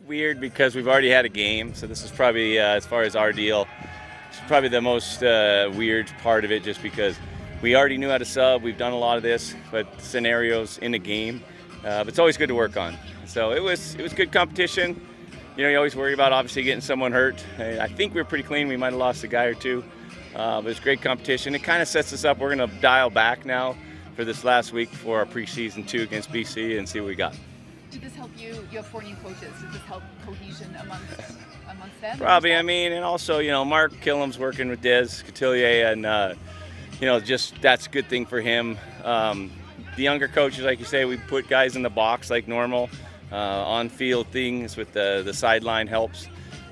weird because we've already had a game, so this is probably, as far as our deal, it's probably the most weird part of it, just because we already knew how to sub. We've done a lot of this, but scenarios in the game, but it's always good to work on. So it was good competition. You know, you always worry about obviously getting someone hurt. I think we were pretty clean. We might have lost a guy or two, but it's great competition. It kind of sets us up. We're going to dial back now for this last week for our preseason 2 against BC and see what we got. Did this help you? You have 4 new coaches. Did this help cohesion amongst them? Probably. I mean, and also, you know, Mark Killam's working with Des Cotillier, and you know, just that's a good thing for him. The younger coaches, like you say, we put guys in the box like normal. On-field things with the sideline helps.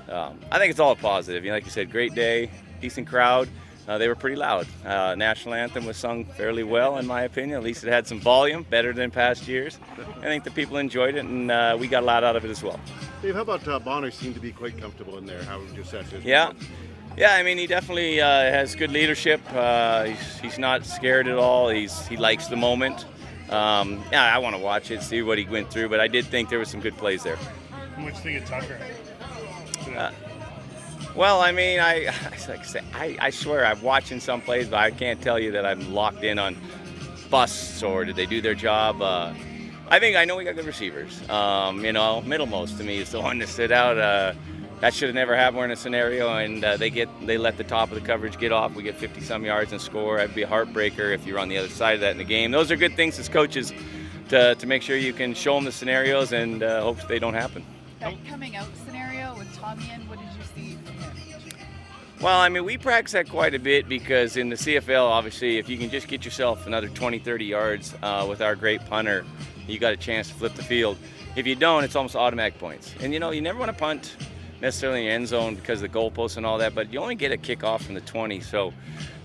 I think it's all a positive. You know, like you said, great day, decent crowd. They were pretty loud. National anthem was sung fairly well, in my opinion. At least it had some volume, better than past years. I think the people enjoyed it, and we got a lot out of it as well. Dave, how about Bonner seemed to be quite comfortable in there? How would you assess his Yeah, I mean, he definitely has good leadership. He's not scared at all. He likes the moment. Yeah, I want to watch it, see what he went through, but I did think there was some good plays there. How much do you think of Tucker? Well, I mean, like I say, I swear I'm watching some plays, but I can't tell you that I'm locked in on busts or did they do their job. I know we got good receivers. You know, Middlemost to me is the one to sit out. That should have never happened. We're in a scenario, and they let the top of the coverage get off. We get 50-some yards and score. That'd be a heartbreaker if you're on the other side of that in the game. Those are good things as coaches to make sure you can show them the scenarios and hope they don't happen. That coming out scenario with Tommy in, what did you see from him? Well, I mean, we practice that quite a bit because in the CFL, obviously, if you can just get yourself another 20, 30 yards with our great punter, you got a chance to flip the field. If you don't, it's almost automatic points. And, you know, you never want to punt necessarily in the end zone because of the goalposts and all that, but you only get a kickoff from the 20. So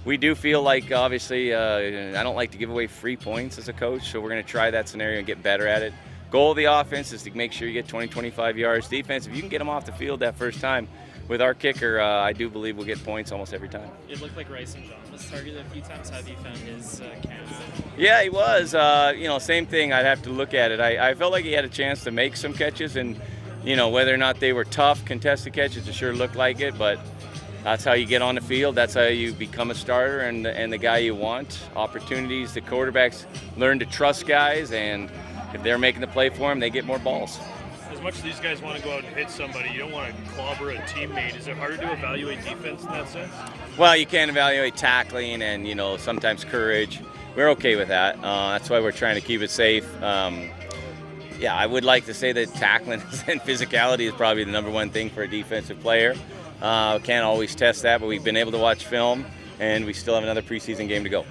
we do feel like, obviously, I don't like to give away free points as a coach, so we're going to try that scenario and get better at it. Goal of the offense is to make sure you get 20, 25 yards. Defense, if you can get them off the field that first time, with our kicker, I do believe we'll get points almost every time. It looked like Rice and John was targeted a few times. How have you found his camp? Yeah, he was. You know, same thing. I'd have to look at it. I felt like he had a chance to make some catches, and you know, whether or not they were tough contested catches, it sure looked like it. But that's how you get on the field. That's how you become a starter and the guy you want. Opportunities. The quarterbacks learn to trust guys, and if they're making the play for them, they get more balls. As much as these guys want to go out and hit somebody, you don't want to clobber a teammate. Is it harder to evaluate defense in that sense? Well, you can't evaluate tackling and, you know, sometimes courage. We're okay with that. That's why we're trying to keep it safe. Yeah, I would like to say that tackling and physicality is probably the number one thing for a defensive player. Can't always test that, but we've been able to watch film, and we still have another preseason game to go.